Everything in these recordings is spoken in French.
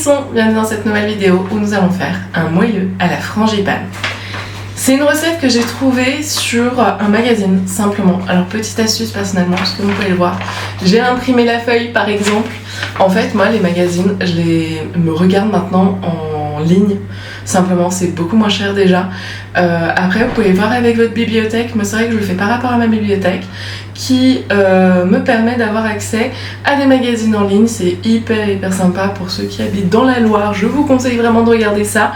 sont, bienvenue dans cette nouvelle vidéo où nous allons faire un moelleux à la frangipane. C'est une recette que j'ai trouvée sur un magazine, simplement. Alors petite astuce personnellement, parce que vous pouvez le voir, j'ai imprimé la feuille par exemple. En fait moi les magazines, me regarde maintenant en ligne. Simplement, c'est beaucoup moins cher déjà. Après, vous pouvez voir avec votre bibliothèque. Moi, c'est vrai que je le fais par rapport à ma bibliothèque qui me permet d'avoir accès à des magazines en ligne. C'est hyper sympa pour ceux qui habitent dans la Loire. Je vous conseille vraiment de regarder ça.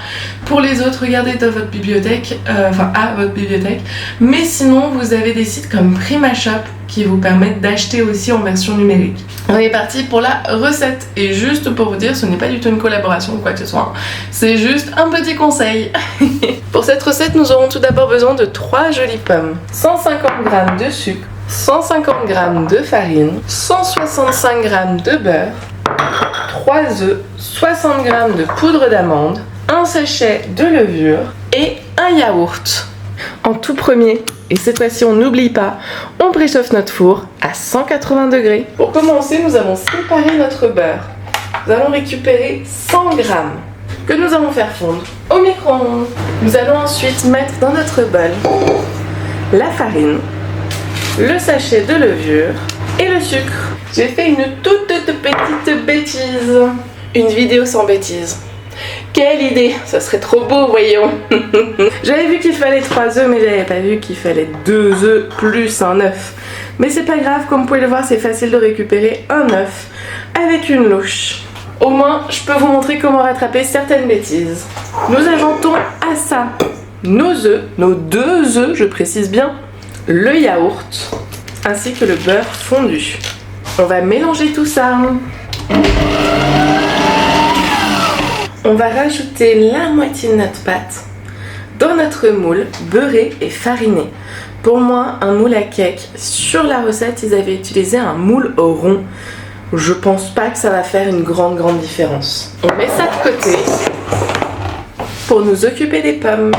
Pour les autres, regardez dans votre bibliothèque, à votre bibliothèque. Mais sinon, vous avez des sites comme PrimaShop qui vous permettent d'acheter aussi en version numérique. On est parti pour la recette. Et juste pour vous dire, ce n'est pas du tout une collaboration ou quoi que ce soit. C'est juste un petit conseil. Pour cette recette, nous aurons tout d'abord besoin de 3 jolies pommes, 150 g de sucre, 150 g de farine, 165 g de beurre, 3 œufs, 60 g de poudre d'amande, un sachet de levure et un yaourt. En tout premier, et cette fois-ci on n'oublie pas, on préchauffe notre four à 180 degrés. Pour commencer, nous allons séparer notre beurre. Nous allons récupérer 100 g que nous allons faire fondre au micro-ondes. Nous allons ensuite mettre dans notre bol la farine, le sachet de levure et le sucre. J'ai fait une toute petite bêtise. Une vidéo sans bêtises. Quelle idée! Ça serait trop beau, voyons. J'avais vu qu'il fallait 3 œufs, mais j'avais pas vu qu'il fallait 2 œufs plus un œuf. Mais c'est pas grave, comme vous pouvez le voir, c'est facile de récupérer un œuf avec une louche. Au moins, je peux vous montrer comment rattraper certaines bêtises. Nous ajoutons à ça nos œufs, nos 2 œufs, je précise bien, le yaourt, ainsi que le beurre fondu. On va mélanger tout ça. On va rajouter la moitié de notre pâte dans notre moule beurré et fariné. Pour moi, un moule à cake, sur la recette, ils avaient utilisé un moule rond. Je pense pas que ça va faire une grande différence. On met ça de côté pour nous occuper des pommes.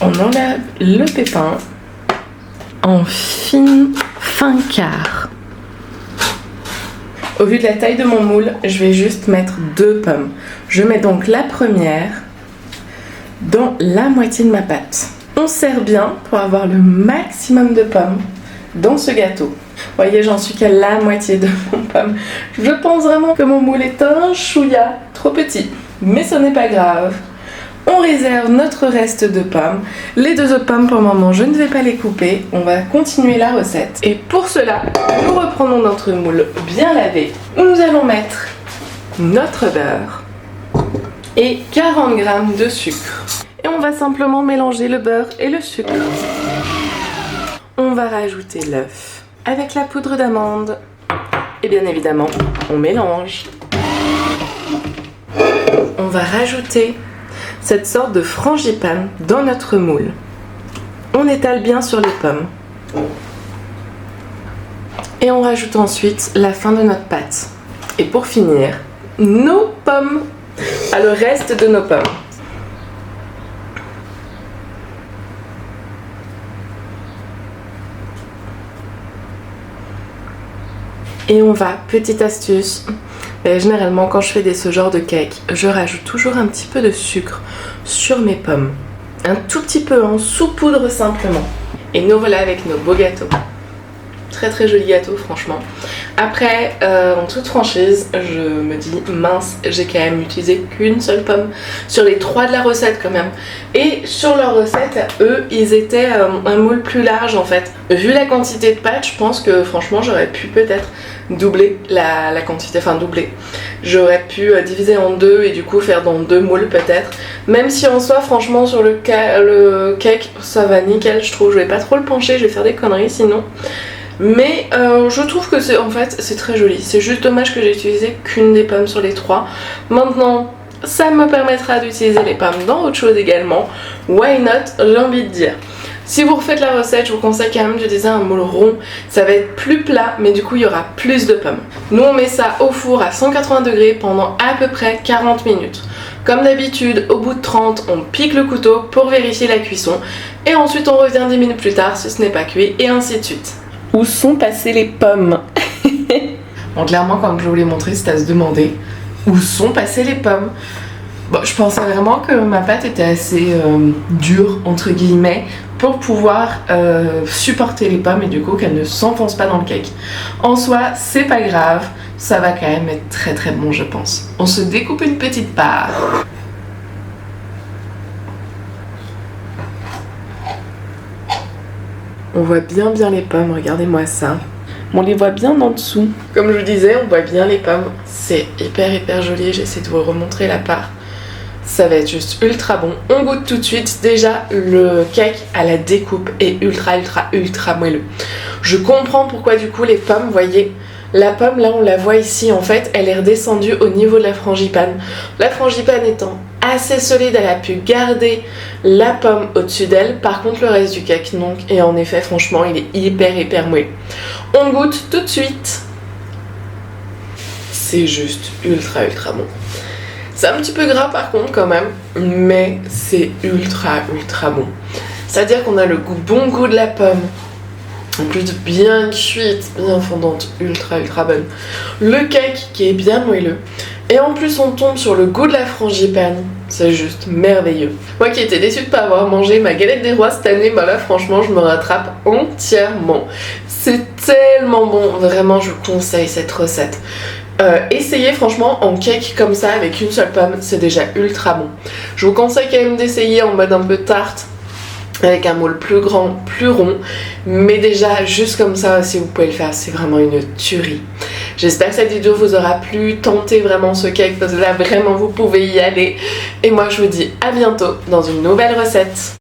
On enlève le pépin en fin quart. Au vu de la taille de mon moule, je vais juste mettre 2 pommes. Je mets donc la première dans la moitié de ma pâte. On serre bien pour avoir le maximum de pommes dans ce gâteau. Vous voyez, j'en suis qu'à la moitié de mon pomme. Je pense vraiment que mon moule est un chouïa trop petit. Mais ce n'est pas grave. On réserve notre reste de pommes. Les 2 autres pommes, pour le moment, je ne vais pas les couper. On va continuer la recette. Et pour cela, nous reprenons notre moule bien lavé. Nous allons mettre notre beurre et 40 g de sucre. Et on va simplement mélanger le beurre et le sucre. On va rajouter l'œuf avec la poudre d'amande. Et bien évidemment, on mélange. On va rajouter cette sorte de frangipane dans notre moule. On étale bien sur les pommes. Et on rajoute ensuite la fin de notre pâte. Et pour finir, nos pommes. Le reste de nos pommes. Et on va, petite astuce, généralement quand je fais ce genre de cake, je rajoute toujours un petit peu de sucre sur mes pommes. Un tout petit peu en saupoudre simplement. Et nous voilà avec nos beaux gâteaux. Très joli gâteau franchement. Après, en toute franchise, je me dis mince, j'ai quand même utilisé qu'une seule pomme sur les 3 de la recette quand même. Et sur leur recette, eux, ils étaient un moule plus large en fait. Vu la quantité de pâte, je pense que franchement j'aurais pu peut-être doubler la quantité, enfin doubler. J'aurais pu diviser en 2 et du coup faire dans 2 moules peut-être. Même si en soi, franchement sur le cake, ça va nickel je trouve. Je vais pas trop le pencher, je vais faire des conneries sinon. Mais je trouve que c'est très joli. C'est juste dommage que j'ai utilisé qu'une des pommes sur les 3. Maintenant, ça me permettra d'utiliser les pommes dans autre chose également. Why not, j'ai envie de dire. Si vous refaites la recette, je vous conseille quand même d'utiliser un moule rond. Ça va être plus plat, mais du coup il y aura plus de pommes. Nous on met ça au four à 180 degrés pendant à peu près 40 minutes. Comme d'habitude, au bout de 30, on pique le couteau pour vérifier la cuisson. Et ensuite on revient 10 minutes plus tard si ce n'est pas cuit, et ainsi de suite. Où sont passées les pommes? Bon, clairement, comme je vous l'ai montré, c'est à se demander où sont passées les pommes. Bon, je pensais vraiment que ma pâte était assez dure, entre guillemets, pour pouvoir supporter les pommes et du coup qu'elles ne s'enfoncent pas dans le cake. En soi, c'est pas grave, ça va quand même être très très bon, je pense. On se découpe une petite part. On voit bien les pommes, regardez-moi ça. On les voit bien en dessous. Comme je vous disais, on voit bien les pommes. C'est hyper joli, j'essaie de vous remontrer la part. Ça va être juste ultra bon. On goûte tout de suite. Déjà, le cake à la découpe est ultra moelleux. Je comprends pourquoi du coup les pommes, vous voyez, la pomme là on la voit ici, en fait elle est redescendue au niveau de la frangipane. La frangipane étant assez solide, elle a pu garder la pomme au-dessus d'elle. Par contre le reste du cake donc, et en effet franchement il est hyper moelleux. On goûte tout de suite. C'est juste ultra bon. C'est un petit peu gras par contre quand même, mais c'est ultra bon. C'est-à-dire qu'on a le bon goût de la pomme, en plus de bien cuite, bien fondante, ultra bonne. Le cake qui est bien moelleux. Et en plus on tombe sur le goût de la frangipane, c'est juste merveilleux. Moi qui étais déçue de ne pas avoir mangé ma galette des rois cette année, bah là franchement je me rattrape entièrement. C'est tellement bon, vraiment je vous conseille cette recette. Essayez franchement en cake comme ça avec une seule pomme, c'est déjà ultra bon. Je vous conseille quand même d'essayer en mode un peu tarte, avec un moule plus grand, plus rond, mais déjà juste comme ça si vous pouvez le faire, c'est vraiment une tuerie. J'espère que cette vidéo vous aura plu, tentez vraiment ce cake parce que là vraiment vous pouvez y aller. Et moi je vous dis à bientôt dans une nouvelle recette.